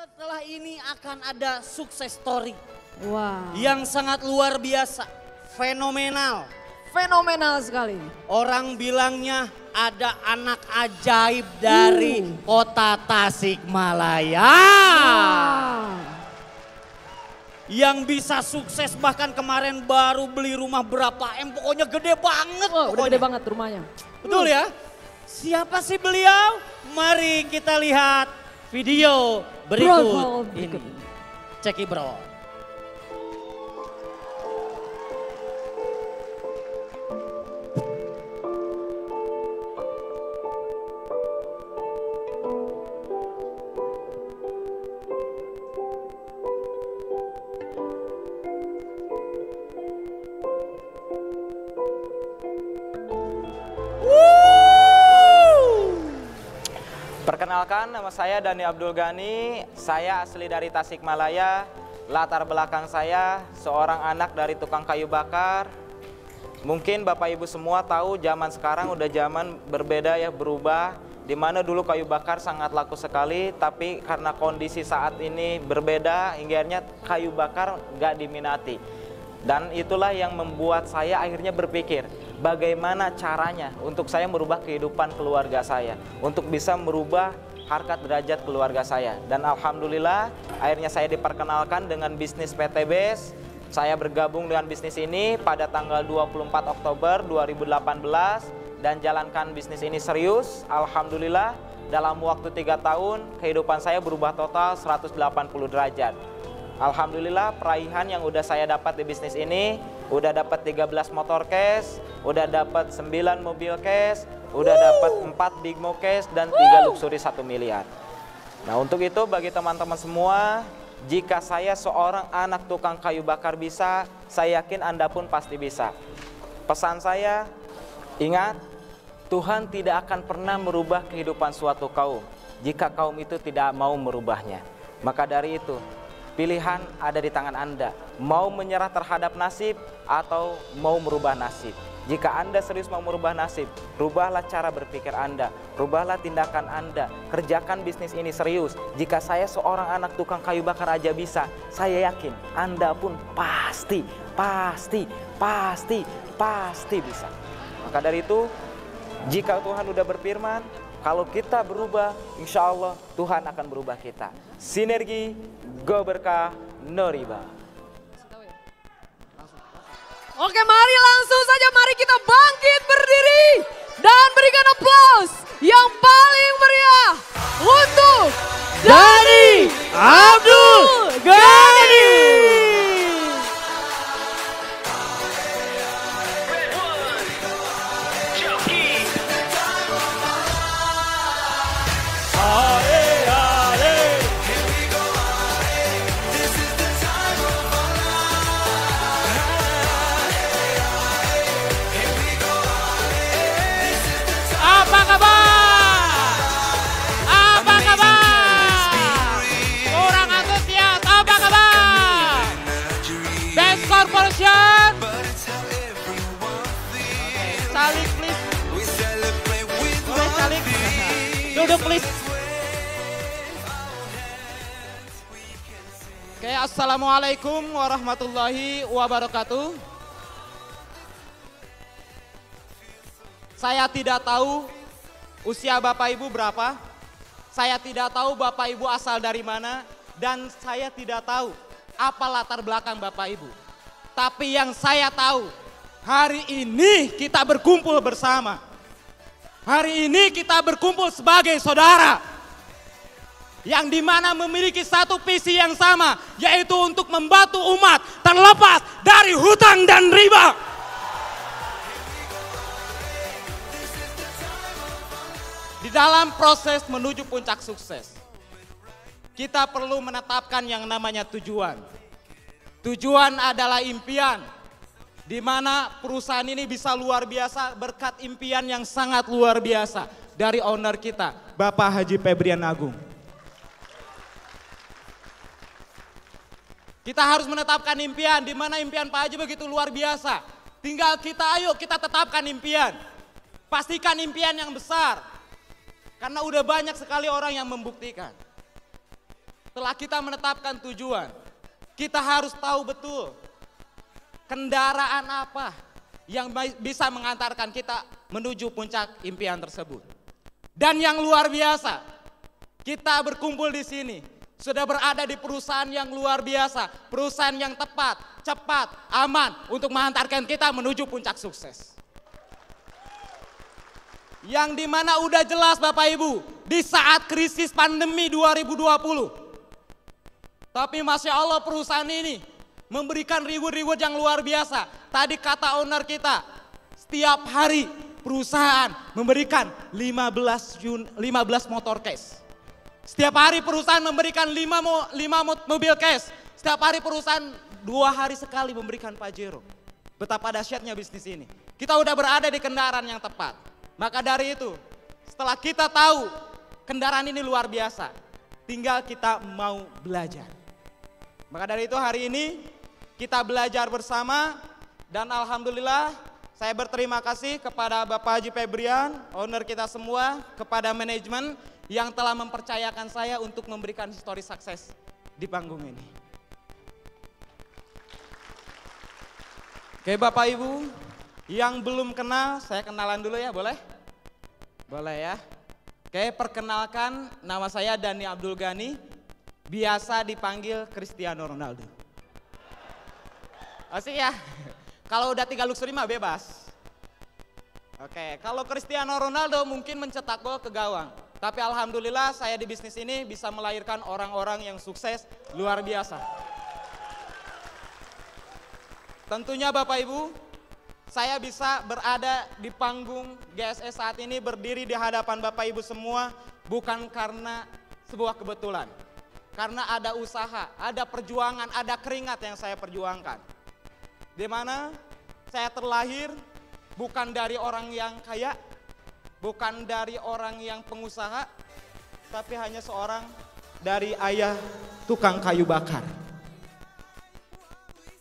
Setelah ini akan ada sukses story Wow. yang sangat luar biasa, fenomenal. Fenomenal sekali. Orang bilangnya ada anak ajaib dari kota Tasikmalaya. Wow. Yang bisa sukses bahkan kemarin baru beli rumah berapa M, pokoknya gede banget. Wah, udah gede banget rumahnya. Betul ya? Siapa sih beliau? Mari kita lihat video berikut ini. Ceki bro. Perkenalkan, nama saya Dani Abdul Ghani, saya asli dari Tasikmalaya. Latar belakang saya seorang anak dari tukang kayu bakar. Mungkin Bapak Ibu semua tahu zaman sekarang udah zaman berbeda ya, berubah. Dimana dulu kayu bakar sangat laku sekali, tapi karena kondisi saat ini berbeda, hingga kayu bakar gak diminati. Dan itulah yang membuat saya akhirnya berpikir, bagaimana caranya untuk saya merubah kehidupan keluarga saya, untuk bisa merubah harkat derajat keluarga saya. Dan alhamdulillah akhirnya saya diperkenalkan dengan bisnis PT BES. Saya bergabung dengan bisnis ini pada tanggal 24 Oktober 2018 dan jalankan bisnis ini serius. Alhamdulillah dalam waktu 3 tahun kehidupan saya berubah total 180 derajat. Alhamdulillah peraihan yang udah saya dapat di bisnis ini, udah dapat 13 motor cash, udah dapat 9 mobil cash, udah dapat 4 big mo cash dan 3 luxury 1 miliar. Nah, untuk itu bagi teman-teman semua, jika saya seorang anak tukang kayu bakar bisa, saya yakin Anda pun pasti bisa. Pesan saya, ingat, Tuhan tidak akan pernah merubah kehidupan suatu kaum jika kaum itu tidak mau merubahnya. Maka dari itu, pilihan ada di tangan Anda, mau menyerah terhadap nasib atau mau merubah nasib. Jika Anda serius mau merubah nasib, rubahlah cara berpikir Anda, rubahlah tindakan Anda, kerjakan bisnis ini serius. Jika saya seorang anak tukang kayu bakar aja bisa, saya yakin Anda pun pasti bisa. Maka dari itu, jika Tuhan udah berfirman, kalau kita berubah, insya Allah Tuhan akan berubah kita. Sinergi, go berkah, no riba. Oke, mari langsung saja, mari kita bangkit berdiri dan berikan aplaus yang paling meriah untuk Dani Abdul Ghani. Duduk please. Oke, assalamualaikum warahmatullahi wabarakatuh. Saya tidak tahu usia Bapak Ibu berapa. Saya tidak tahu Bapak Ibu asal dari mana. Dan saya tidak tahu apa latar belakang Bapak Ibu. Tapi yang saya tahu, hari ini kita berkumpul bersama. Hari ini kita berkumpul sebagai saudara yang dimana memiliki satu visi yang sama, yaitu untuk membantu umat terlepas dari hutang dan riba. Di dalam proses menuju puncak sukses, kita perlu menetapkan yang namanya tujuan. Tujuan adalah impian. Di mana perusahaan ini bisa luar biasa berkat impian yang sangat luar biasa dari owner kita, Bapak Haji Febrian Agung. Kita harus menetapkan impian, di mana impian Pak Haji begitu luar biasa. Tinggal ayo kita tetapkan impian. Pastikan impian yang besar. Karena udah banyak sekali orang yang membuktikan. setelah kita menetapkan tujuan, kita harus tahu betul kendaraan apa yang bisa mengantarkan kita menuju puncak impian tersebut. Dan yang luar biasa, kita berkumpul di sini, sudah berada di perusahaan yang luar biasa, perusahaan yang tepat, cepat, aman untuk mengantarkan kita menuju puncak sukses. Yang dimana udah jelas Bapak Ibu, di saat krisis pandemi 2020. Tapi Masya Allah perusahaan ini memberikan reward yang luar biasa. Tadi kata owner kita, setiap hari perusahaan memberikan 15 motor cash. Setiap hari perusahaan memberikan 5 mobil cash. Setiap hari perusahaan 2 hari sekali memberikan Pajero. Betapa dahsyatnya bisnis ini. Kita udah berada di kendaraan yang tepat. Maka dari itu, setelah kita tahu kendaraan ini luar biasa, tinggal kita mau belajar. Maka dari itu hari ini kita belajar bersama dan alhamdulillah saya berterima kasih kepada Bapak Haji Febrian, owner kita semua, kepada manajemen yang telah mempercayakan saya untuk memberikan histori sukses di panggung ini. Oke Bapak Ibu, yang belum kenal saya kenalan dulu ya, boleh? Boleh ya. Oke, perkenalkan nama saya Dani Abdul Ghani, biasa dipanggil Cristiano Ronaldo. Asik ya? Kalau udah 3 luxury mah bebas. Oke, kalau Cristiano Ronaldo mungkin mencetak gol ke gawang. Tapi alhamdulillah saya di bisnis ini bisa melahirkan orang-orang yang sukses luar biasa. Tentunya Bapak Ibu, saya bisa berada di panggung GSS saat ini, berdiri di hadapan Bapak Ibu semua bukan karena sebuah kebetulan. Karena ada usaha, ada perjuangan, ada keringat yang saya perjuangkan. Di mana saya terlahir bukan dari orang yang kaya, bukan dari orang yang pengusaha, tapi hanya seorang dari ayah tukang kayu bakar.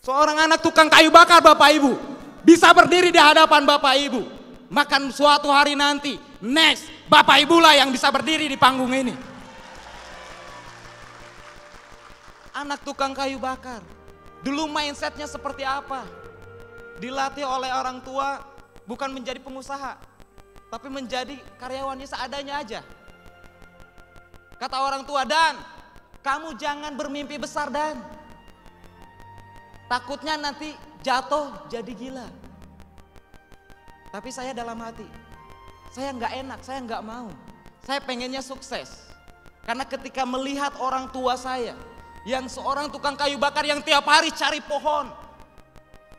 Seorang anak tukang kayu bakar Bapak Ibu, bisa berdiri di hadapan Bapak Ibu. Makan suatu hari nanti, next, Bapak Ibu lah yang bisa berdiri di panggung ini. Anak tukang kayu bakar, dulu mindsetnya seperti apa? Dilatih oleh orang tua bukan menjadi pengusaha, tapi menjadi karyawannya seadanya aja. Kata orang tua, Dan, kamu jangan bermimpi besar Dan. Takutnya nanti jatuh jadi gila. Tapi saya dalam hati, saya nggak enak, saya nggak mau. Saya pengennya sukses. Karena ketika melihat orang tua saya, yang seorang tukang kayu bakar yang tiap hari cari pohon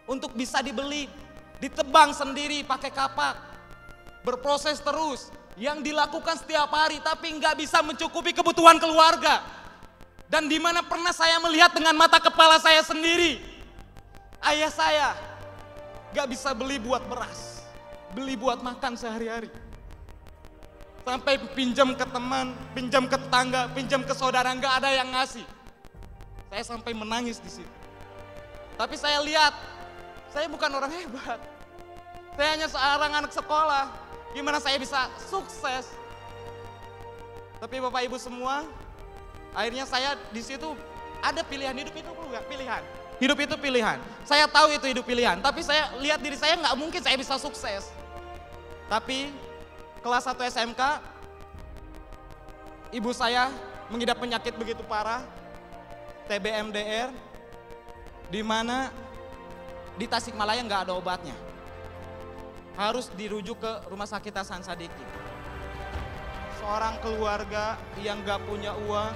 untuk bisa dibeli, ditebang sendiri pakai kapak, berproses terus, yang dilakukan setiap hari tapi nggak bisa mencukupi kebutuhan keluarga. Dan di mana pernah saya melihat dengan mata kepala saya sendiri, ayah saya nggak bisa beli buat beras, beli buat makan sehari-hari. Sampai pinjam ke teman, pinjam ke tetangga, pinjam ke saudara, nggak ada yang ngasih. Saya sampai menangis di situ. Tapi saya lihat, saya bukan orang hebat. Saya hanya seorang anak sekolah. Gimana saya bisa sukses? Tapi Bapak Ibu semua, akhirnya saya di situ ada pilihan. Hidup itu pilihan. Hidup itu pilihan. Saya tahu itu hidup pilihan. Tapi saya lihat diri saya nggak mungkin saya bisa sukses. Tapi kelas 1 SMK, ibu saya mengidap penyakit begitu parah, TBMDR, di mana di Tasikmalaya nggak ada obatnya. Harus dirujuk ke Rumah Sakit Hasan Sadikin. Seorang keluarga yang nggak punya uang,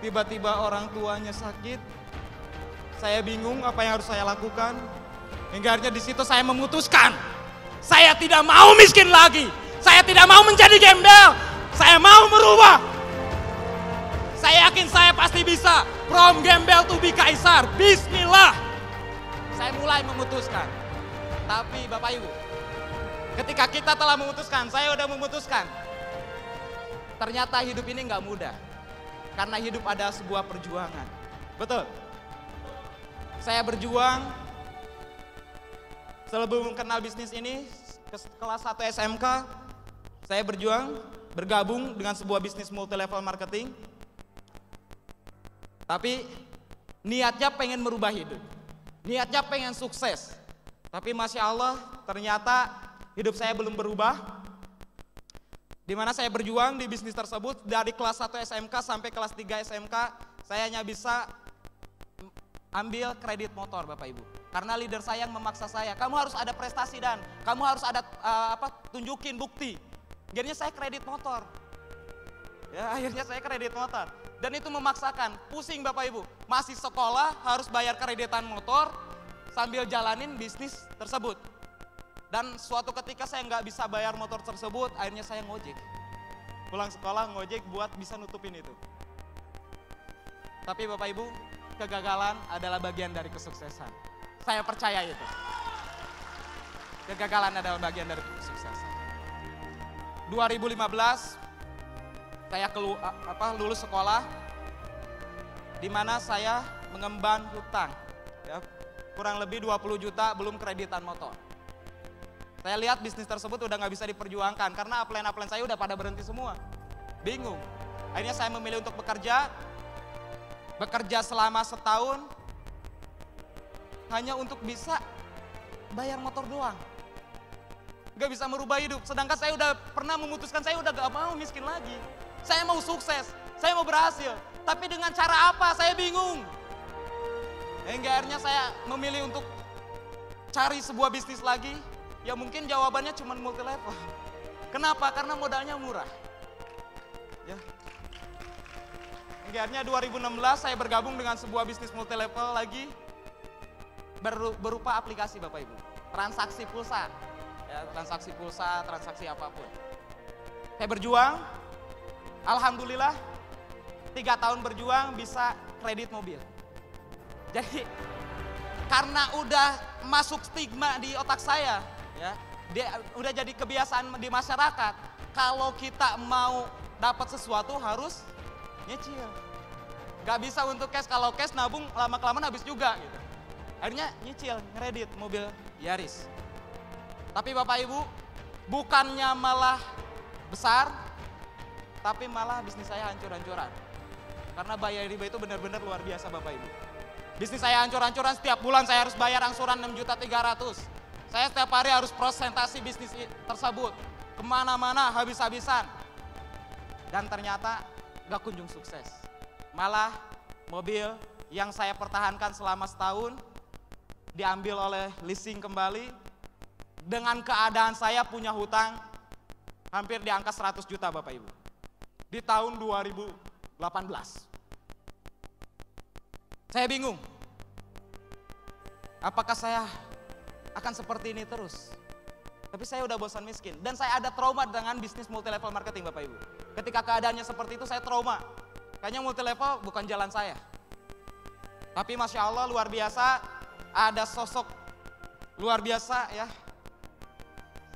tiba-tiba orang tuanya sakit. Saya bingung apa yang harus saya lakukan. Hingga akhirnya di situ saya memutuskan, saya tidak mau miskin lagi. Saya tidak mau menjadi gembel. Saya mau berubah. Saya yakin saya pasti bisa. From gembel to be kaisar. Bismillah. Saya mulai memutuskan. Tapi Bapak Ibu, ketika kita telah memutuskan, saya udah memutuskan. Ternyata hidup ini nggak mudah. Karena hidup ada sebuah perjuangan. Betul. Saya berjuang sebelum kenal bisnis ini, kelas 1 SMK, saya berjuang bergabung dengan sebuah bisnis multi level marketing. Tapi niatnya pengen merubah hidup. Niatnya pengen sukses. Tapi Masya Allah ternyata hidup saya belum berubah. Dimana saya berjuang di bisnis tersebut dari kelas 1 SMK sampai kelas 3 SMK. Saya hanya bisa ambil kredit motor Bapak Ibu. Karena leader saya yang memaksa saya, kamu harus ada prestasi dan kamu harus ada tunjukin bukti. Akhirnya saya kredit motor. Ya, akhirnya saya kredit motor. Dan itu memaksakan, pusing Bapak Ibu. Masih sekolah harus bayar kreditan motor sambil jalanin bisnis tersebut. Dan suatu ketika saya nggak bisa bayar motor tersebut, akhirnya saya ngojek. Pulang sekolah ngojek buat bisa nutupin itu. Tapi Bapak Ibu, kegagalan adalah bagian dari kesuksesan. Saya percaya itu. Kegagalan adalah bagian dari kesuksesan. 2015 saya lulus sekolah, di mana saya mengemban hutang, ya, kurang lebih 20 juta belum kreditan motor. Saya lihat bisnis tersebut udah nggak bisa diperjuangkan karena upline saya udah pada berhenti semua. Bingung. Akhirnya saya memilih untuk bekerja selama setahun hanya untuk bisa bayar motor doang. Gak bisa merubah hidup, sedangkan saya udah pernah memutuskan saya udah gak mau miskin lagi. Saya mau sukses, saya mau berhasil, tapi dengan cara apa saya bingung. Hingga akhirnya saya memilih untuk cari sebuah bisnis lagi, ya mungkin jawabannya cuma multi level. Kenapa? Karena modalnya murah. Ya. Hingga akhirnya 2016 saya bergabung dengan sebuah bisnis multi level lagi, berupa aplikasi Bapak Ibu, transaksi pulsa, ya, transaksi apapun. Saya berjuang, alhamdulillah 3 tahun berjuang bisa kredit mobil. Jadi karena udah masuk stigma di otak saya, ya, udah jadi kebiasaan di masyarakat, kalau kita mau dapat sesuatu harus nyicil. Gak bisa untuk cash, kalau cash nabung lama-kelamaan habis juga gitu. Akhirnya nyicil, ngeredit mobil Yaris. Tapi Bapak Ibu, bukannya malah besar, tapi malah bisnis saya hancur-hancuran. Karena bayar riba itu benar-benar luar biasa Bapak Ibu. Bisnis saya hancur-hancuran, setiap bulan saya harus bayar angsuran 6.300.000. Saya setiap hari harus presentasi bisnis tersebut. Kemana-mana habis-habisan. Dan ternyata gak kunjung sukses. Malah mobil yang saya pertahankan selama setahun diambil oleh leasing kembali, dengan keadaan saya punya hutang hampir di angka 100 juta Bapak Ibu. Di tahun 2018. Saya bingung. Apakah saya akan seperti ini terus? Tapi saya udah bosan miskin. Dan saya ada trauma dengan bisnis multi level marketing Bapak Ibu. Ketika keadaannya seperti itu saya trauma. Kayaknya multi level bukan jalan saya. Tapi Masya Allah luar biasa. Ada sosok luar biasa ya.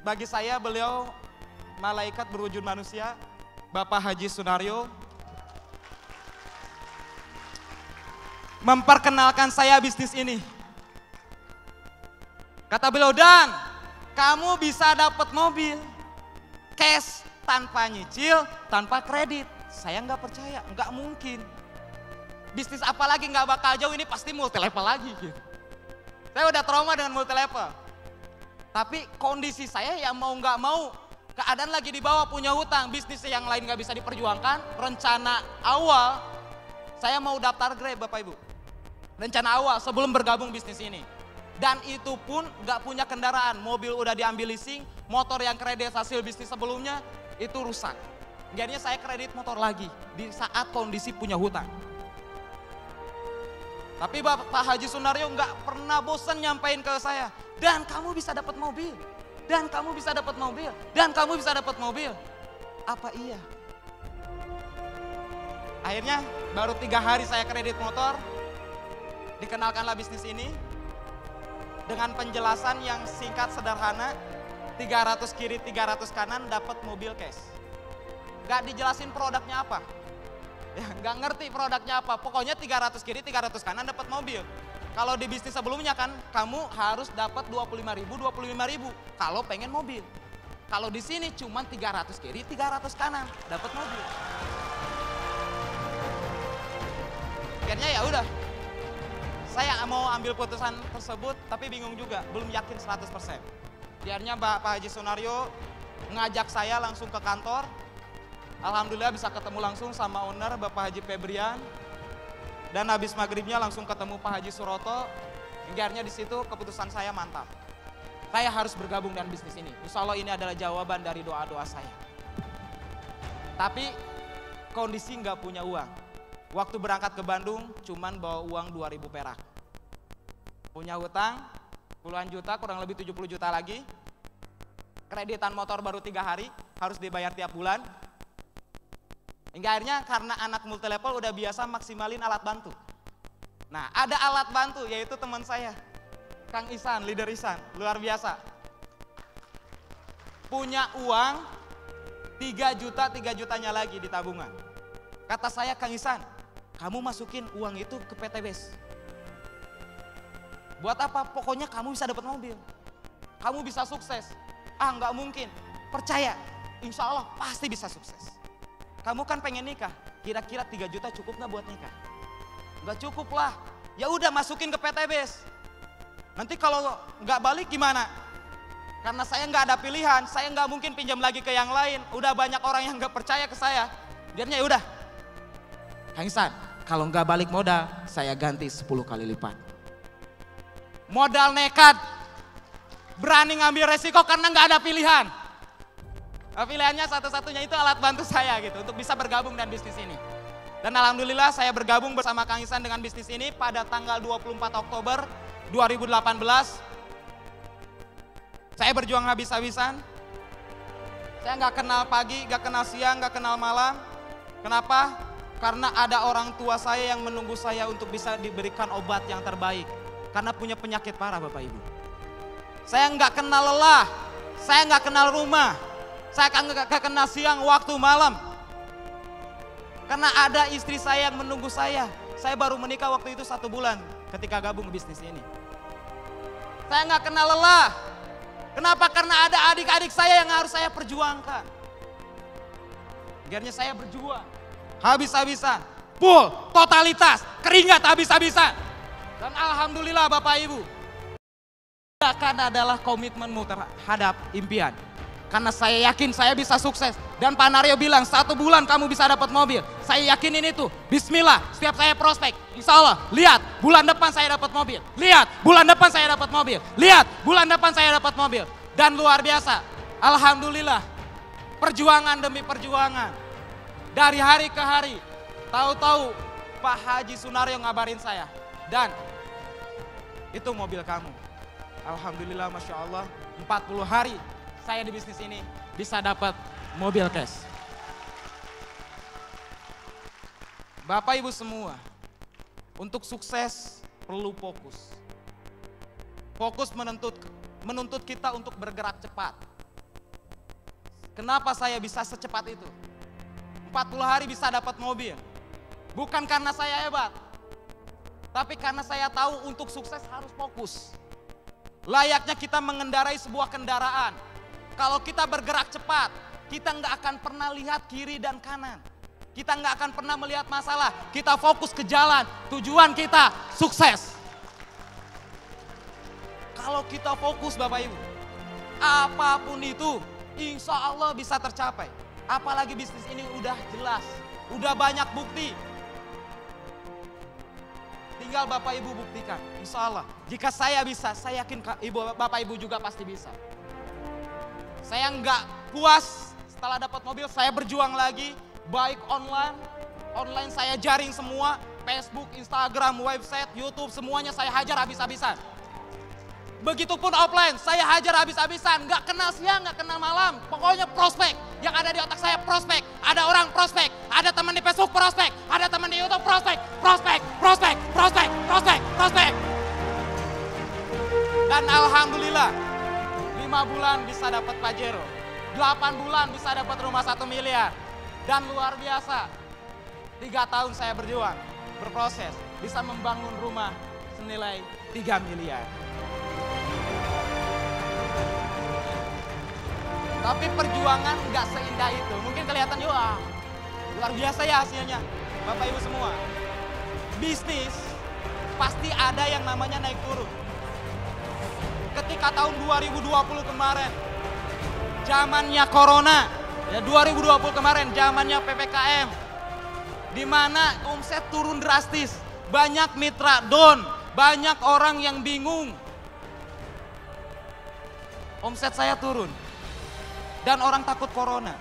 Bagi saya beliau malaikat berwujud manusia, Bapak Haji Sunario. Memperkenalkan saya bisnis ini. Kata beliau, Dan, kamu bisa dapat mobil cash tanpa nyicil, tanpa kredit. Saya nggak percaya, nggak mungkin. Bisnis apa lagi nggak bakal jauh, ini pasti multi level lagi gitu. Saya udah trauma dengan multi level. Tapi kondisi saya yang mau nggak mau, keadaan lagi di bawah, punya hutang, bisnis yang lain nggak bisa diperjuangkan. Rencana awal, saya mau daftar Grab Bapak Ibu. Rencana awal sebelum bergabung bisnis ini. Dan itu pun nggak punya kendaraan, mobil udah diambil leasing, motor yang kredit hasil bisnis sebelumnya itu rusak. Jadinya saya kredit motor lagi di saat kondisi punya hutang. Tapi Bapak Haji Sunario nggak pernah bosan nyampein ke saya, Dan kamu bisa dapat mobil, Dan kamu bisa dapat mobil, Dan kamu bisa dapat mobil. Apa iya? Akhirnya baru 3 hari saya kredit motor, dikenalkanlah bisnis ini dengan penjelasan yang singkat sederhana, 300 kiri 300 kanan dapat mobil cash. Gak dijelasin produknya apa. Ya, nggak ngerti produknya apa, pokoknya 300 kiri 300 kanan dapat mobil. Kalau di bisnis sebelumnya kan kamu harus dapat 25.000 kalau pengen mobil. Kalau di sini cuma 300 kiri 300 kanan dapat mobil. Akhirnya ya udah, saya mau ambil putusan tersebut tapi bingung juga, belum yakin 100%. Akhirnya Pak Haji Sunario ngajak saya langsung ke kantor. Alhamdulillah bisa ketemu langsung sama owner Bapak Haji Febrian. Dan habis maghribnya langsung ketemu Pak Haji Suroto. Akhirnya di situ keputusan saya mantap. Saya harus bergabung dengan bisnis ini. Insya Allah ini adalah jawaban dari doa-doa saya. Tapi kondisi nggak punya uang. Waktu berangkat ke Bandung cuman bawa uang 2.000 perak. Punya hutang puluhan juta, kurang lebih 70 juta lagi. Kreditan motor baru 3 hari, harus dibayar tiap bulan. Hingga akhirnya karena anak multilevel udah biasa maksimalin alat bantu. Nah ada alat bantu yaitu teman saya, Kang Isan, leader Isan, luar biasa. Punya uang 3 juta, 3 jutanya lagi di tabungan. Kata saya, Kang Isan, kamu masukin uang itu ke PTBS. Buat apa? Pokoknya kamu bisa dapat mobil. Kamu bisa sukses. Ah nggak mungkin, percaya, insya Allah pasti bisa sukses. Kamu kan pengen nikah, kira-kira 3 juta cukup nggak buat nikah? Nggak cukup lah, ya udah masukin ke PTBS. Nanti kalau nggak balik gimana? Karena saya nggak ada pilihan, saya nggak mungkin pinjam lagi ke yang lain. Udah banyak orang yang nggak percaya ke saya. Biarnya ya udah, Kang Isan, kalau nggak balik modal, saya ganti 10 kali lipat. Modal nekat, berani ngambil resiko karena nggak ada pilihan. Pilihannya satu-satunya itu alat bantu saya gitu untuk bisa bergabung dengan bisnis ini. Dan alhamdulillah saya bergabung bersama Kang Isan dengan bisnis ini pada tanggal 24 Oktober 2018. Saya berjuang habis-habisan. Saya nggak kenal pagi, nggak kenal siang, nggak kenal malam. Kenapa? Karena ada orang tua saya yang menunggu saya untuk bisa diberikan obat yang terbaik. Karena punya penyakit parah Bapak Ibu. Saya nggak kenal lelah, saya nggak kenal rumah, saya nggak kenal siang, waktu, malam. Karena ada istri saya yang menunggu saya. Saya baru menikah waktu itu 1 bulan ketika gabung bisnis ini. Saya nggak kenal lelah. Kenapa? Karena ada adik-adik saya yang harus saya perjuangkan. Akhirnya saya berjuang habis-habisan, full, totalitas, keringat habis-habisan. Dan alhamdulillah Bapak Ibu, akan adalah komitmenmu terhadap impian. Karena saya yakin saya bisa sukses. Dan Pak Naryo bilang 1 bulan kamu bisa dapat mobil. Saya yakinin itu. Bismillah, setiap saya prospek, insya Allah, lihat bulan depan saya dapat mobil. Lihat bulan depan saya dapat mobil. Lihat bulan depan saya dapat mobil. Dan luar biasa, alhamdulillah, perjuangan demi perjuangan. Dari hari ke hari, tahu-tahu Pak Haji Sunario ngabarin saya. Dan itu mobil kamu. Alhamdulillah, Masya Allah, 40 hari saya di bisnis ini bisa dapat mobil cash. Bapak Ibu semua, untuk sukses perlu fokus. Fokus menuntut kita untuk bergerak cepat. Kenapa saya bisa secepat itu? 40 hari bisa dapat mobil. Bukan karena saya hebat, tapi karena saya tahu untuk sukses harus fokus. Layaknya kita mengendarai sebuah kendaraan. Kalau kita bergerak cepat, kita nggak akan pernah lihat kiri dan kanan. Kita nggak akan pernah melihat masalah. Kita fokus ke jalan, tujuan kita sukses. Kalau kita fokus Bapak Ibu, apapun itu insya Allah bisa tercapai. Apalagi bisnis ini udah jelas, udah banyak bukti. Tinggal Bapak Ibu buktikan, insya Allah. Jika saya bisa, saya yakin Bapak Ibu juga pasti bisa. Saya nggak puas setelah dapat mobil, saya berjuang lagi. Baik online saya jaring semua. Facebook, Instagram, website, YouTube, semuanya saya hajar habis-habisan. Begitupun offline, saya hajar habis-habisan. Nggak kenal siang, nggak kenal malam. Pokoknya prospek. Yang ada di otak saya prospek. Ada orang prospek. Ada teman di Facebook prospek. Ada teman di YouTube prospek. Prospek, prospek, prospek, prospek, prospek. Dan alhamdulillah, 5 bulan bisa dapat Pajero. 8 bulan bisa dapat rumah 1 miliar. Dan luar biasa, 3 tahun saya berjuang, berproses, bisa membangun rumah senilai 3 miliar. Tapi perjuangan nggak seindah itu. Mungkin kelihatan, wah luar biasa ya hasilnya, Bapak Ibu semua. bisnis pasti ada yang namanya naik turun. Ketika tahun 2020 kemarin, zamannya corona, ya 2020 kemarin zamannya PPKM, di mana omset turun drastis, banyak mitra down, banyak orang yang bingung. Omset saya turun dan orang takut corona.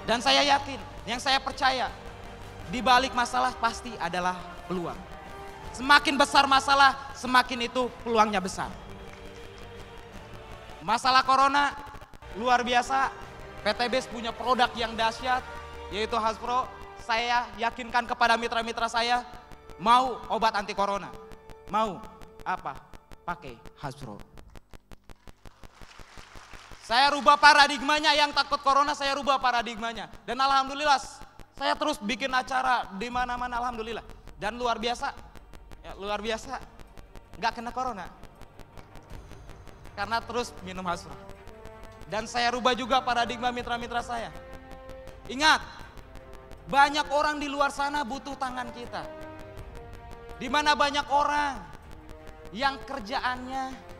Dan saya yakin, yang saya percaya, di balik masalah pasti adalah peluang. Semakin besar masalah, semakin itu peluangnya besar. Masalah corona luar biasa, PT BES punya produk yang dahsyat, yaitu Hasbro. Saya yakinkan kepada mitra-mitra saya, mau obat anti corona, mau apa? Pakai Hasbro. Saya rubah paradigmanya, yang takut corona saya rubah paradigmanya. Dan alhamdulillah saya terus bikin acara di mana-mana, alhamdulillah. Dan luar biasa, ya luar biasa, nggak kena corona. Karena terus minum Hasbro. Dan saya rubah juga paradigma mitra-mitra saya. Ingat, banyak orang di luar sana butuh tangan kita. Di mana banyak orang yang kerjaannya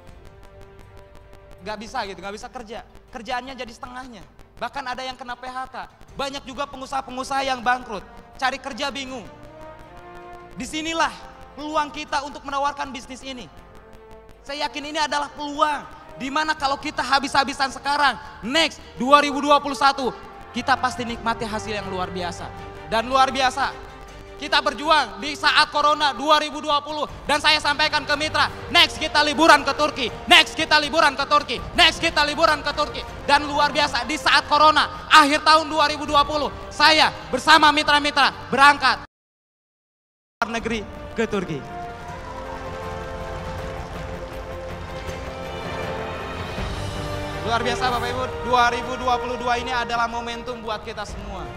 nggak bisa kerja. Kerjaannya jadi setengahnya. Bahkan ada yang kena PHK. Banyak juga pengusaha-pengusaha yang bangkrut. Cari kerja bingung. Disinilah peluang kita untuk menawarkan bisnis ini. Saya yakin ini adalah peluang. Dimana kalau kita habis-habisan sekarang, next 2021, kita pasti nikmati hasil yang luar biasa. Dan luar biasa, kita berjuang di saat corona 2020. Dan saya sampaikan ke mitra, next kita liburan ke Turki, next kita liburan ke Turki, next kita liburan ke Turki. Dan luar biasa, di saat corona, akhir tahun 2020, saya bersama mitra-mitra berangkat ke luar negeri, ke Turki. Luar biasa Bapak Ibu, 2022 ini adalah momentum buat kita semua.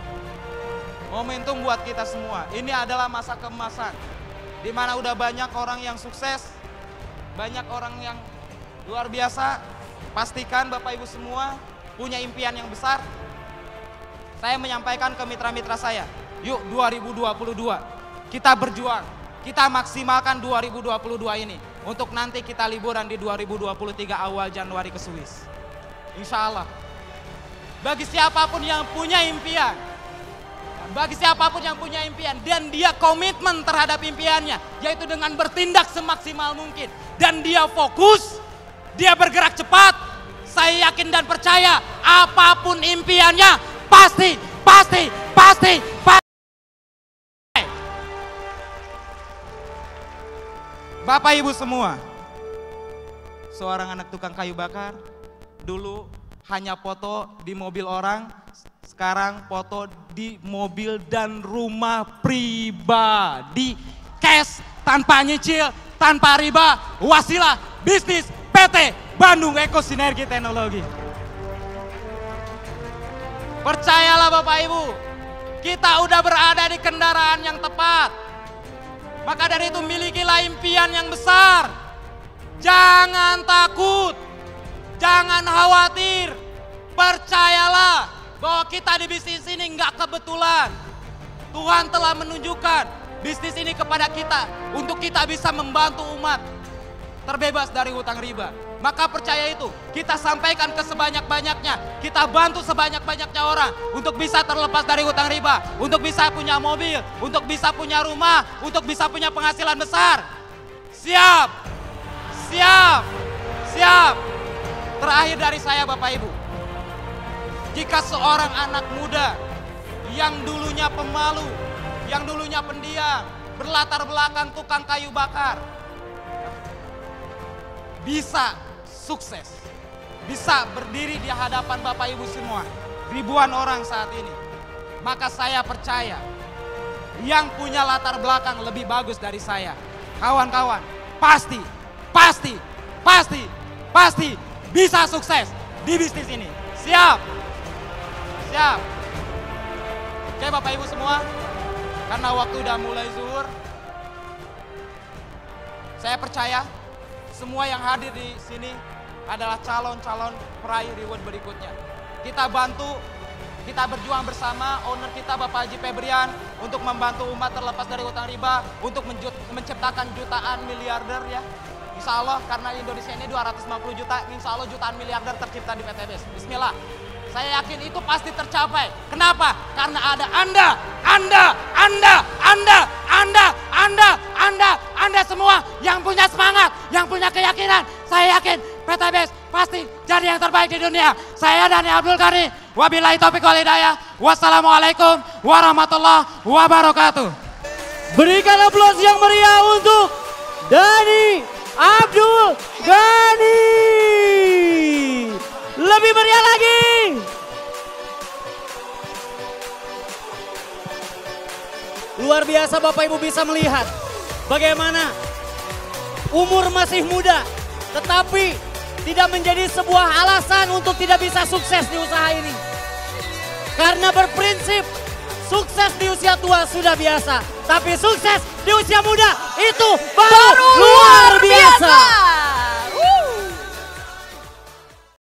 Momentum buat kita semua. Ini adalah masa keemasan. Di mana udah banyak orang yang sukses, banyak orang yang luar biasa. Pastikan Bapak Ibu semua punya impian yang besar. Saya menyampaikan ke mitra-mitra saya, yuk 2022 kita berjuang. Kita maksimalkan 2022 ini. Untuk nanti kita liburan di 2023 awal Januari ke Swiss. Insya Allah. Bagi siapapun yang punya impian, dan dia komitmen terhadap impiannya, yaitu dengan bertindak semaksimal mungkin, dan dia fokus, dia bergerak cepat, saya yakin dan percaya apapun impiannya pasti. Bapak Ibu semua, seorang anak tukang kayu bakar, dulu hanya foto di mobil orang, sekarang foto di mobil dan rumah pribadi. Cash, tanpa nyicil, tanpa riba, wasilah bisnis PT Bandung Eko Sinergi Teknologi. Percayalah Bapak Ibu, kita udah berada di kendaraan yang tepat. Maka dari itu milikilah impian yang besar. Jangan takut. Jangan khawatir, percayalah bahwa kita di bisnis ini nggak kebetulan. Tuhan telah menunjukkan bisnis ini kepada kita untuk kita bisa membantu umat terbebas dari hutang riba. Maka percaya itu, kita sampaikan ke sebanyak-banyaknya, kita bantu sebanyak-banyaknya orang untuk bisa terlepas dari hutang riba, untuk bisa punya mobil, untuk bisa punya rumah, untuk bisa punya penghasilan besar. Siap, siap, siap. Terakhir dari saya Bapak Ibu, jika seorang anak muda yang dulunya pemalu, yang dulunya pendiam, berlatar belakang tukang kayu bakar, bisa sukses, bisa berdiri di hadapan Bapak Ibu semua, ribuan orang saat ini, maka saya percaya yang punya latar belakang lebih bagus dari saya, kawan-kawan, pasti bisa sukses di bisnis ini. Siap? Siap. Oke Bapak Ibu semua, karena waktu udah mulai zuhur, saya percaya semua yang hadir di sini adalah calon-calon peraih reward berikutnya. Kita bantu kita berjuang bersama owner kita Bapak Haji Febrian untuk membantu umat terlepas dari utang riba, untuk menciptakan jutaan miliarder ya. Insya Allah karena Indonesia ini 250 juta, insya Allah jutaan miliarder tercipta di PTBes. Bismillah. Saya yakin itu pasti tercapai. Kenapa? Karena ada Anda semua yang punya semangat, yang punya keyakinan. Saya yakin PTBes pasti jadi yang terbaik di dunia. Saya Dani Abdul Ghani. Wabillahi taufiq wal hidayah. Wassalamualaikum warahmatullahi wabarakatuh. Berikan aplaus yang meriah untuk Dani Abdul Ghani. Lebih meriah lagi. Luar biasa Bapak Ibu bisa melihat bagaimana umur masih muda tetapi tidak menjadi sebuah alasan untuk tidak bisa sukses di usaha ini. Karena berprinsip sukses di usia tua sudah biasa, tapi sukses di usia muda itu baru